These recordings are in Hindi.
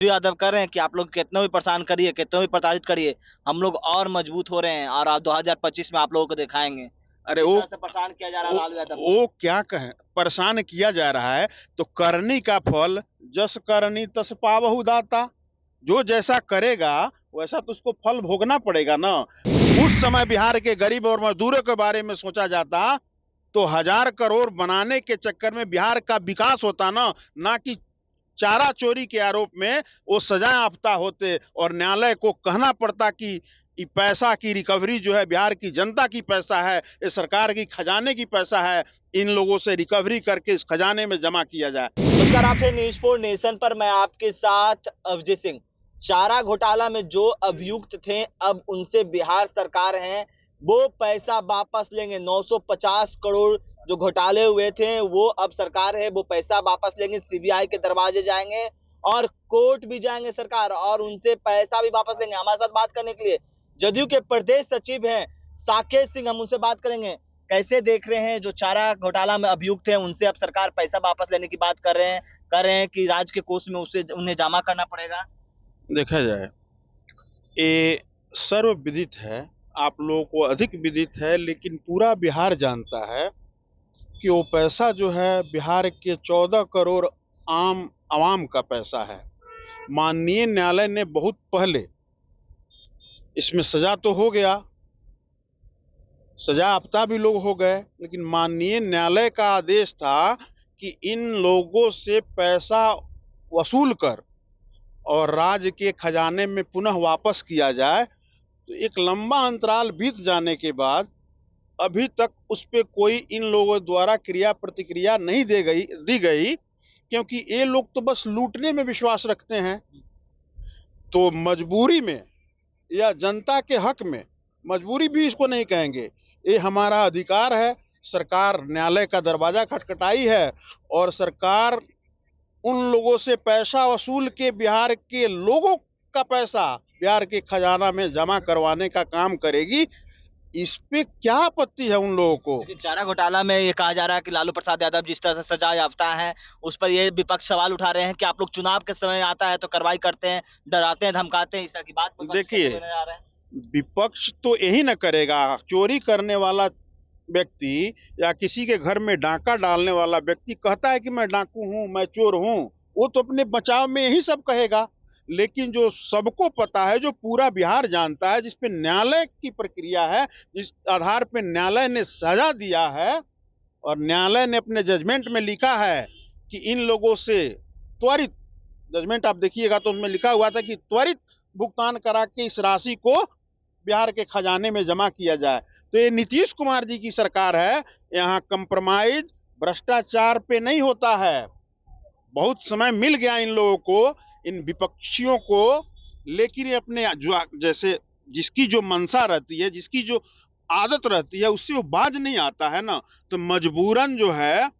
यादव कह रहे हैं कि आप लोग कितना भी परेशान करिए, कितना भी प्रताड़ित करिए, हम लोग और मजबूत हो रहे हैं और 2025 में आप लोगों को दिखाएंगे। अरे जिस तरह से परेशान किया जा रहा है लालू यादव को। वो क्या कहें, परेशान किया जा रहा है तो करनी का फल जस करनी तस पावहु दाता। जो जैसा करेगा वैसा तो उसको फल भोगना पड़ेगा ना। उस समय बिहार के गरीब और मजदूरों के बारे में सोचा जाता तो 1,000 करोड़ बनाने के चक्कर में बिहार का विकास होता ना कि चारा चोरी के आरोप में वो सजा याफ्ता होते और न्यायालय को कहना पड़ता कि पैसा की रिकवरी जो है बिहार की जनता की पैसा है, ये सरकार की खजाने की पैसा है, इन लोगों से रिकवरी करके इस खजाने में जमा किया जाए। नमस्कार, आपसे न्यूज 4 नेशन पर मैं आपके साथ अवजय सिंह। चारा घोटाला में जो अभियुक्त थे अब उनसे बिहार सरकार है वो पैसा वापस लेंगे। 950 करोड़ जो घोटाले हुए थे वो अब सरकार है वो पैसा वापस लेंगे। सीबीआई के दरवाजे जाएंगे और कोर्ट भी जाएंगे सरकार और उनसे पैसा भी वापस लेंगे। हमारे साथ बात करने के लिए जदयू के प्रदेश सचिव हैं साकेत सिंह, हम उनसे बात करेंगे। कैसे देख रहे हैं जो चारा घोटाला में अभियुक्त हैं उनसे अब सरकार पैसा वापस लेने की बात कर रहे हैं कि राज्य के कोष में उसे उन्हें जमा करना पड़ेगा। देखा जाए ये सर्व विदित है, आप लोगों को अधिक विदित है, लेकिन पूरा बिहार जानता है कि वो पैसा जो है बिहार के 14 करोड़ आम आवाम का पैसा है। माननीय न्यायालय ने बहुत पहले इसमें सजा तो हो गया, सजा याफ्ता भी लोग हो गए, लेकिन माननीय न्यायालय का आदेश था कि इन लोगों से पैसा वसूल कर और राज्य के खजाने में पुनः वापस किया जाए। तो एक लंबा अंतराल बीत जाने के बाद अभी तक उस पे कोई इन लोगों द्वारा क्रिया प्रतिक्रिया नहीं दी गई, क्योंकि ये लोग तो बस लूटने में विश्वास रखते हैं। तो मजबूरी में या जनता के हक में, मजबूरी भी इसको नहीं कहेंगे, ये हमारा अधिकार है। सरकार न्यायालय का दरवाजा खटखटाई है और सरकार उन लोगों से पैसा वसूल के बिहार के लोगों का पैसा बिहार के खजाना में जमा करवाने का काम करेगी। इस पे क्या आपत्ति है उन लोगों को? लेकिन चारा घोटाला में ये कहा जा रहा है कि लालू प्रसाद यादव जिस तरह से सजा याफ्ता है उस पर ये विपक्ष सवाल उठा रहे हैं कि आप लोग चुनाव के समय आता है तो कार्रवाई करते हैं, डराते हैं, धमकाते हैं, इस तरह की बात देखिए, विपक्ष तो यही न करेगा। चोरी करने वाला व्यक्ति या किसी के घर में डाका डालने वाला व्यक्ति कहता है कि मैं डाकू हूं, मैं चोर हूं, वो तो अपने बचाव में यही सब कहेगा। लेकिन जो सबको पता है, जो पूरा बिहार जानता है, जिस पे न्यायालय की प्रक्रिया है, जिस आधार पे न्यायालय ने सजा दिया है और न्यायालय ने अपने जजमेंट में लिखा है कि इन लोगों से त्वरित, जजमेंट आप देखिएगा तो उसमें लिखा हुआ था कि त्वरित भुगतान करा के इस राशि को बिहार के खजाने में जमा किया जाए। तो ये नीतीश कुमार जी की सरकार है, यहाँ कंप्रोमाइज भ्रष्टाचार पे नहीं होता है। बहुत समय मिल गया इन लोगों को, इन विपक्षियों को, लेकिन ये अपने जैसे जिसकी जो मंशा रहती है, जिसकी जो आदत रहती है, उससे वो बाज नहीं आता है ना। तो मजबूरन जो है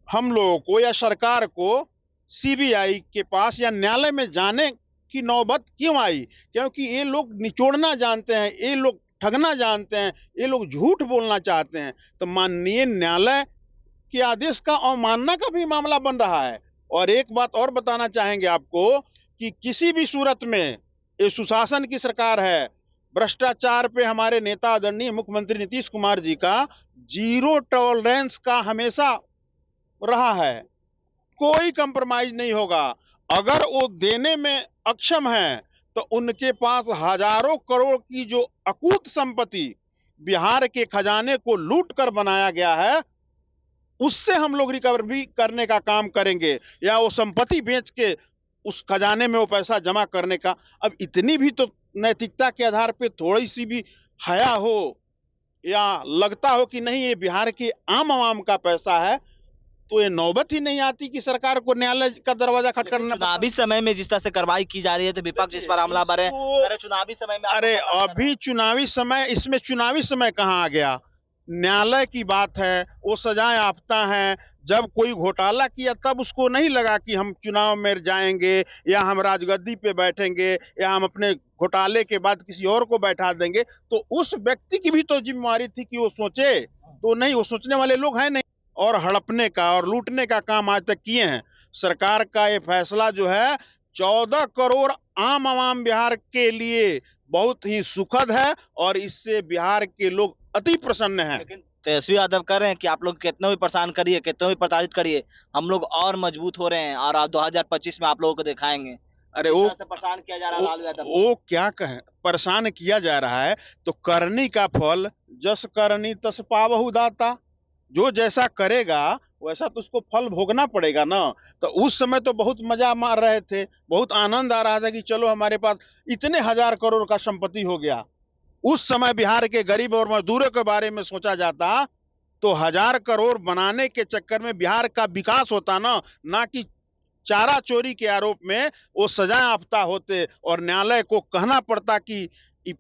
हम लोगों को या सरकार को सीबीआई के पास या न्यायालय में जाने की नौबत क्यों आई? क्योंकि ये लोग निचोड़ना जानते हैं, ये लोग ठगना जानते हैं, ये लोग झूठ बोलना चाहते हैं। तो माननीय न्यायालय के आदेश का अवमानना का भी मामला बन रहा है। और एक बात और बताना चाहेंगे आपको कि किसी भी सूरत में ये सुशासन की सरकार है। भ्रष्टाचार पे हमारे नेता आदरणीय मुख्यमंत्री नीतीश कुमार जी का जीरो टॉलरेंस का हमेशा रहा है, कोई कंप्रोमाइज नहीं होगा। अगर वो देने में अक्षम है तो उनके पास हजारों करोड़ की जो अकूत संपत्ति बिहार के खजाने को लूट कर बनाया गया है, उससे हम लोग रिकवरी करने का काम करेंगे, या वो संपत्ति बेच के उस खजाने में वो पैसा जमा करने का। अब इतनी भी तो नैतिकता के आधार पे थोड़ी सी भी हया हो, या लगता हो कि नहीं ये बिहार के आम आवाम का पैसा है, तो ये नौबत ही नहीं आती कि सरकार को न्यायालय का दरवाजा खटखटाना। चुनावी समय में जिस तरह से कार्रवाई की जा रही है तो विपक्ष इस पर हमलावर है। अरे चुनावी समय में अरे अभी चुनावी समय, इसमें चुनावी समय कहाँ आ गया? न्यायालय की बात है, वो सजा याफ्ता है। जब कोई घोटाला किया तब उसको नहीं लगा कि हम चुनाव में जाएंगे या हम राजगद्दी पे बैठेंगे या हम अपने घोटाले के बाद किसी और को बैठा देंगे। तो उस व्यक्ति की भी तो जिम्मेवारी थी कि वो सोचे, तो नहीं, वो सोचने वाले लोग हैं नहीं। और हड़पने का और लूटने का काम आज तक किए हैं। सरकार का ये फैसला जो है 14 करोड़ आम आवाम बिहार के लिए बहुत ही सुखद है और इससे बिहार के लोग अति प्रसन्न हैं। लेकिन तेजस्वी यादव कह रहे हैं कि आप लोग कितना भी परेशान करिए, कितना भी प्रताड़ित करिए, हम लोग और मजबूत हो रहे हैं और 2025 में आप लोगों को दिखाएंगे। अरे इस वो तरह से परेशान किया जा रहा है लालू यादव को। वो क्या कहें, परेशान किया जा रहा है तो करनी का फल जस करनी तस पावहु दाता। जो जैसा करेगा वैसा तो उसको फल भोगना पड़ेगा ना। तो उस समय तो बहुत मजा मार रहे थे, बहुत आनंद आ रहा था कि चलो हमारे पास इतने 1000 करोड़ का संपत्ति हो गया। उस समय बिहार के गरीब और मजदूरों के बारे में सोचा जाता तो 1000 करोड़ बनाने के चक्कर में बिहार का विकास होता ना कि चारा चोरी के आरोप में वो सजा याफ्ता होते और न्यायालय को कहना पड़ता कि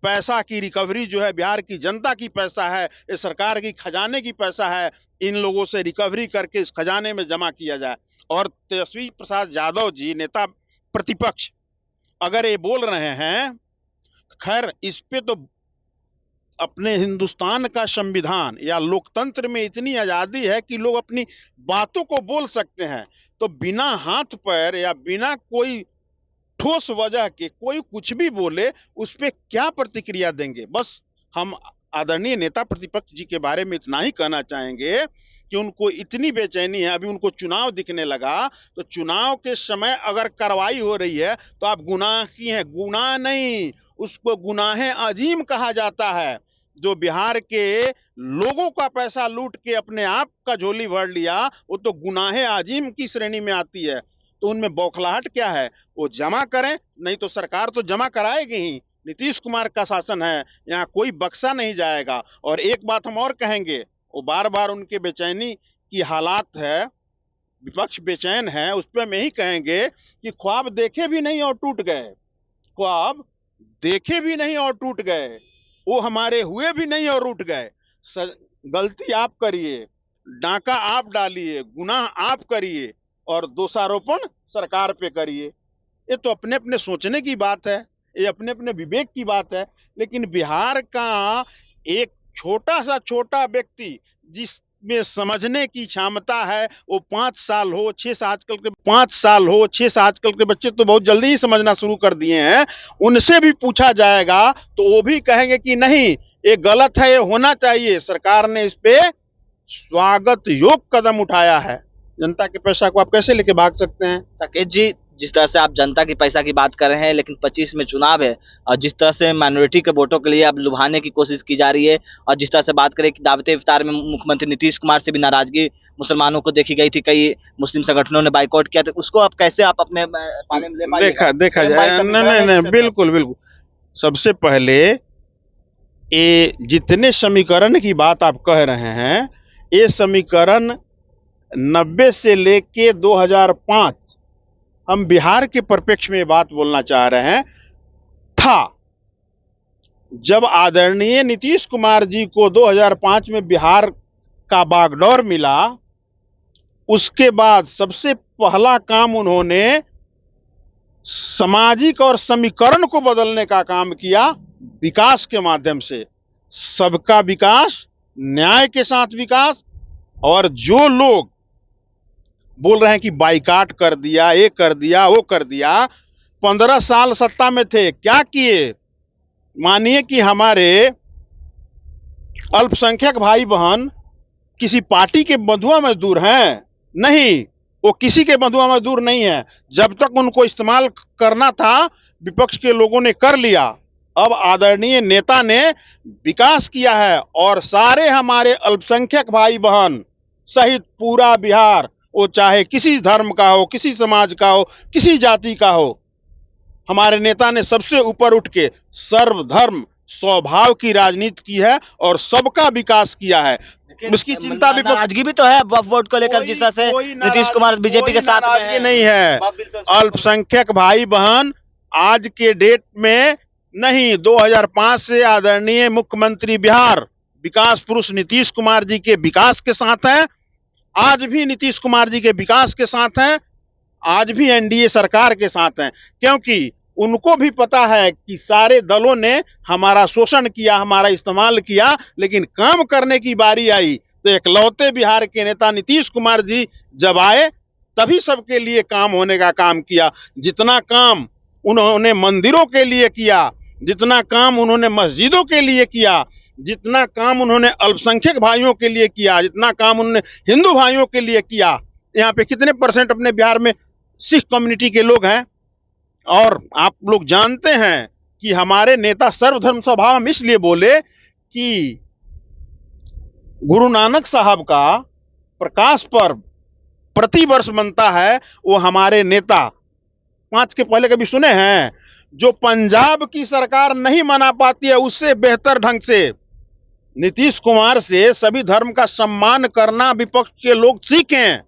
पैसा की रिकवरी जो है बिहार की जनता की पैसा है, ये सरकार की खजाने की पैसा है, इन लोगों से रिकवरी करके इस खजाने में जमा किया जाए। और तेजस्वी प्रसाद यादव जी नेता प्रतिपक्ष अगर ये बोल रहे हैं, खैर इस पे तो अपने हिंदुस्तान का संविधान या लोकतंत्र में इतनी आजादी है कि लोग अपनी बातों को बोल सकते हैं, तो बिना हाथ पैर या बिना कोई ठोस वजह के कोई कुछ भी बोले उस पे क्या प्रतिक्रिया देंगे। बस हम आदरणीय नेता प्रतिपक्ष जी के बारे में इतना ही कहना चाहेंगे कि उनको इतनी बेचैनी है, अभी उनको चुनाव दिखने लगा तो चुनाव के समय अगर कार्रवाई हो रही है तो आप गुनाह की हैं, गुनाह नहीं, उसको गुनाहे अजीम कहा जाता है। जो बिहार के लोगों का पैसा लूट के अपने आप का झोली भर लिया वो तो गुनाहे अजीम की श्रेणी में आती है। तो उनमें बौखलाहट क्या है, वो जमा करें, नहीं तो सरकार तो जमा कराएगी ही। नीतीश कुमार का शासन है, यहाँ कोई बक्सा नहीं जाएगा। और एक बात हम और कहेंगे, वो बार बार उनके बेचैनी की हालात है, विपक्ष बेचैन है, उस पर हम यही कहेंगे कि ख्वाब देखे भी नहीं और टूट गए, ख्वाब देखे भी नहीं और टूट गए, वो हमारे हुए भी नहीं और रूठ गए। गलती आप करिए, डाका आप डालिए, गुनाह आप करिए और दोषारोपण सरकार पे करिए। ये तो अपने अपने सोचने की बात है, ये अपने अपने विवेक की बात है। लेकिन बिहार का एक छोटा व्यक्ति जिसमें समझने की क्षमता है, वो 5 साल हो 6 साल, आजकल के बच्चे तो बहुत जल्दी ही समझना शुरू कर दिए हैं, उनसे भी पूछा जाएगा तो वो भी कहेंगे कि नहीं ये गलत है, ये होना चाहिए। सरकार ने इस पे स्वागत योग्य कदम उठाया है। जनता के पैसा को आप कैसे लेके भाग सकते हैं? साकेत जी, जिस तरह से आप जनता की पैसा की बात कर रहे हैं, लेकिन 25 में चुनाव है और जिस तरह से माइनॉरिटी के वोटों के लिए अब लुभाने की कोशिश की जा रही है और जिस तरह से बात करें कि दावते इफ्तार में मुख्यमंत्री नीतीश कुमार से भी नाराजगी मुसलमानों को देखी गई थी, कई मुस्लिम संगठनों ने बाइकआउट किया, तो उसको आप कैसे आप अपने पाले में ले पाइएगा? देखा जाए, नहीं, बिल्कुल। सबसे पहले ये जितने समीकरण की बात आप कह रहे हैं, ये समीकरण 90 से लेके 2005, हम बिहार के परिप्रेक्ष्य में बात बोलना चाह रहे हैं, था जब आदरणीय नीतीश कुमार जी को 2005 में बिहार का बागडोर मिला, उसके बाद सबसे पहला काम उन्होंने सामाजिक और समीकरण को बदलने का काम किया विकास के माध्यम से। सबका विकास, न्याय के साथ विकास। और जो लोग बोल रहे हैं कि बाइकाट कर दिया, ये कर दिया, वो कर दिया, 15 साल सत्ता में थे, क्या किए? मानिए कि हमारे अल्पसंख्यक भाई बहन किसी पार्टी के बंधुआ मजदूर हैं? नहीं, वो किसी के बंधुआ मजदूर नहीं है। जब तक उनको इस्तेमाल करना था विपक्ष के लोगों ने कर लिया। अब आदरणीय नेता ने विकास किया है और सारे हमारे अल्पसंख्यक भाई बहन सहित पूरा बिहार, वो चाहे किसी धर्म का हो, किसी समाज का हो, किसी जाति का हो, हमारे नेता ने सबसे ऊपर उठ के सर्वधर्म स्वभाव की राजनीति की है और सबका विकास किया है। उसकी चिंता भी, नाराजगी भी तो है वक्फ बोर्ड को लेकर, जिस तरह से नीतीश कुमार बीजेपी के साथ में है। नहीं है। अल्पसंख्यक भाई बहन आज के डेट में नहीं, 2005 से आदरणीय मुख्यमंत्री बिहार विकास पुरुष नीतीश कुमार जी के विकास के साथ है, आज भी नीतीश कुमार जी के विकास के साथ हैं, आज भी एनडीए सरकार के साथ हैं। क्योंकि उनको भी पता है कि सारे दलों ने हमारा शोषण किया, हमारा इस्तेमाल किया, लेकिन काम करने की बारी आई तो इकलौते बिहार के नेता नीतीश कुमार जी जब आए तभी सबके लिए काम होने का काम किया। जितना काम उन्होंने मंदिरों के लिए किया, जितना काम उन्होंने मस्जिदों के लिए किया, जितना काम उन्होंने अल्पसंख्यक भाइयों के लिए किया, जितना काम उन्होंने हिंदू भाइयों के लिए किया। यहाँ पे कितने परसेंट अपने बिहार में सिख कम्युनिटी के लोग हैं, और आप लोग जानते हैं कि हमारे नेता सर्वधर्म सभा में इसलिए बोले कि गुरु नानक साहब का प्रकाश पर्व प्रति वर्ष बनता है। वो हमारे नेता 5 के पहले कभी सुने हैं? जो पंजाब की सरकार नहीं मना पाती है उससे बेहतर ढंग से नीतीश कुमार से सभी धर्म का सम्मान करना विपक्ष के लोग सीखें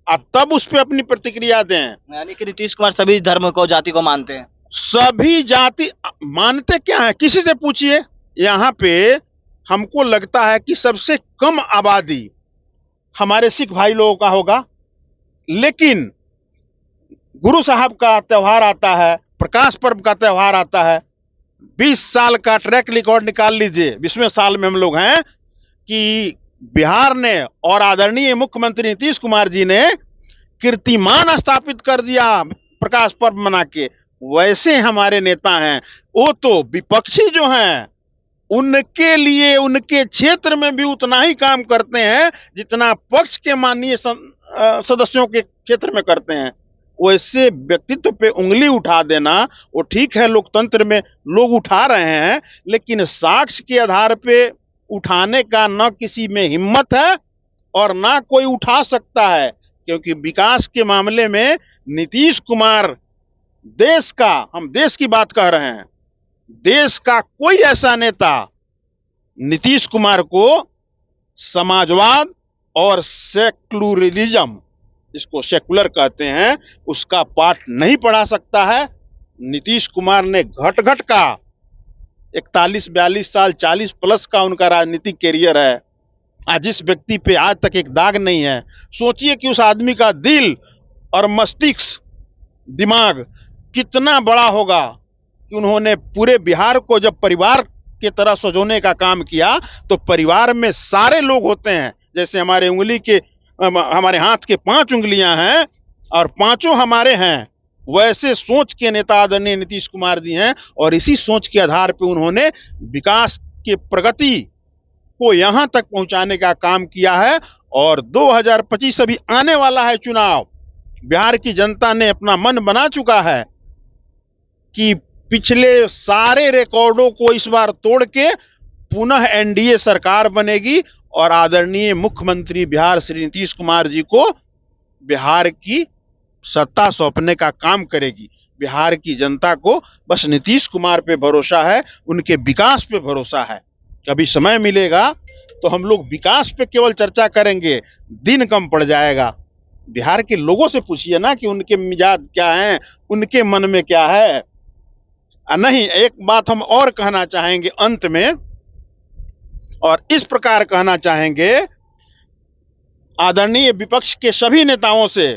और तब उस पर अपनी प्रतिक्रिया दें। यानी कि नीतीश कुमार सभी धर्म को, जाति को मानते हैं। सभी जाति मानते क्या है, किसी से पूछिए। यहाँ पे हमको लगता है कि सबसे कम आबादी हमारे सिख भाई लोगों का होगा, लेकिन गुरु साहब का त्योहार आता है, प्रकाश पर्व का त्योहार आता है, 20 साल का ट्रैक रिकॉर्ड निकाल लीजिए, 20वें साल में हम लोग हैं कि बिहार ने और आदरणीय मुख्यमंत्री नीतीश कुमार जी ने कीर्तिमान स्थापित कर दिया प्रकाश पर्व मना के। वैसे हमारे नेता हैं, वो तो विपक्षी जो हैं उनके लिए उनके क्षेत्र में भी उतना ही काम करते हैं जितना पक्ष के माननीय सदस्यों के क्षेत्र में करते हैं। वैसे व्यक्तित्व पे उंगली उठा देना वो ठीक है, लोकतंत्र में लोग उठा रहे हैं, लेकिन साक्ष्य के आधार पे उठाने का न किसी में हिम्मत है और ना कोई उठा सकता है, क्योंकि विकास के मामले में नीतीश कुमार देश का, हम देश की बात कर रहे हैं, देश का कोई ऐसा नेता नीतीश कुमार को समाजवाद और सेक्युलरिज्म, जिसको सेकुलर कहते हैं, उसका पाठ नहीं पढ़ा सकता है। नीतीश कुमार ने घट घट का 41-42 साल 40 प्लस का उनका राजनीतिक कैरियर है। आज जिस व्यक्ति पे आज तक एक दाग नहीं है, सोचिए कि उस आदमी का दिल और मस्तिष्क, दिमाग कितना बड़ा होगा कि उन्होंने पूरे बिहार को जब परिवार की तरह सजोने का काम किया, तो परिवार में सारे लोग होते हैं। जैसे हमारे उंगली के, हमारे हाथ के 5 उंगलियां हैं और पांचों हमारे हैं, वैसे सोच के नेता आदरणीय नीतीश कुमार जी हैं। और इसी सोच के आधार पर उन्होंने विकास के प्रगति को यहां तक पहुंचाने का काम किया है। और 2025 अभी आने वाला है चुनाव, बिहार की जनता ने अपना मन बना चुका है कि पिछले सारे रिकॉर्डों को इस बार तोड़ के पुनः एनडीए सरकार बनेगी और आदरणीय मुख्यमंत्री बिहार श्री नीतीश कुमार जी को बिहार की सत्ता सौंपने का काम करेगी। बिहार की जनता को बस नीतीश कुमार पे भरोसा है, उनके विकास पे भरोसा है। कभी समय मिलेगा तो हम लोग विकास पे केवल चर्चा करेंगे, दिन कम पड़ जाएगा। बिहार के लोगों से पूछिए ना कि उनके मिजाज क्या हैं, उनके मन में क्या है। नहीं, एक बात हम और कहना चाहेंगे अंत में, और इस प्रकार कहना चाहेंगे आदरणीय विपक्ष के सभी नेताओं से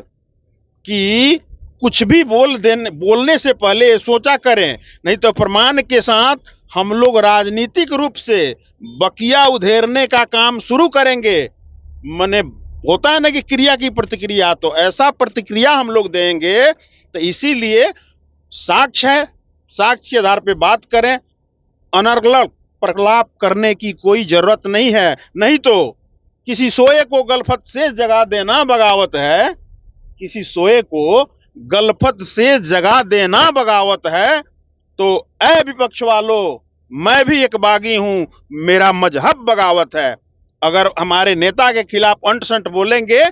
कि कुछ भी बोलने से पहले सोचा करें, नहीं तो प्रमाण के साथ हम लोग राजनीतिक रूप से बकिया उधेरने का काम शुरू करेंगे। मने होता है ना कि क्रिया की प्रतिक्रिया, तो ऐसा प्रतिक्रिया हम लोग देंगे। तो इसीलिए साक्ष्य है, साक्ष्य के आधार पे बात करें, अनर्गल प्रलाप करने की कोई जरूरत नहीं है। नहीं तो किसी सोए को गलफत से जगा देना बगावत है, किसी सोए को गलफत से जगा देना बगावत है। तो ऐ विपक्ष वालों, मैं भी एक बागी हूं, मेरा मजहब बगावत है। अगर हमारे नेता के खिलाफ अंट संट बोलेंगे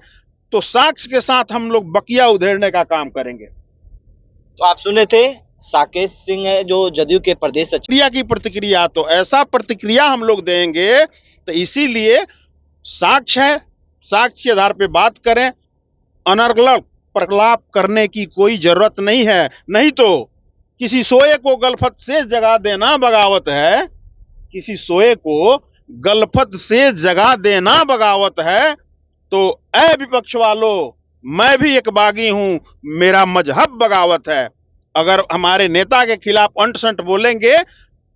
तो साक्ष्य के साथ हम लोग बकिया उधेड़ने का काम करेंगे। तो आप सुने थे साकेत सिंह है जो जदयू के प्रदेश सचिव। क्रिया की प्रतिक्रिया, तो ऐसा प्रतिक्रिया हम लोग देंगे। तो इसीलिए साक्ष्य है, साक्ष्य के आधार पे बात करें, अनर्गल प्रलाप करने की कोई जरूरत नहीं है। नहीं तो किसी सोए को गलफत से जगा देना बगावत है, किसी सोए को गलफत से जगा देना बगावत है। तो ऐ विपक्ष वालों, मैं भी एक बागी हूं, मेरा मजहब बगावत है। अगर हमारे नेता के खिलाफ अंट संट बोलेंगे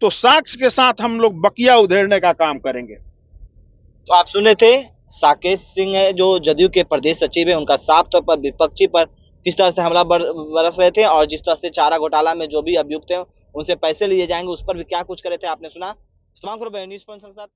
तो साक्ष्य के साथ हम लोग बकिया उधेड़ने का काम करेंगे। तो आप सुने थे साकेत सिंह है जो जदयू के प्रदेश सचिव है, उनका साफ तौर पर विपक्षी पर किस तरह से हमला बरस रहे थे और जिस तरह से चारा घोटाला में जो भी अभियुक्त हैं उनसे पैसे लिए जाएंगे उस पर भी क्या कुछ करे थे आपने सुना। तमाम खबरें न्यूज़ पॉइंट के साथ।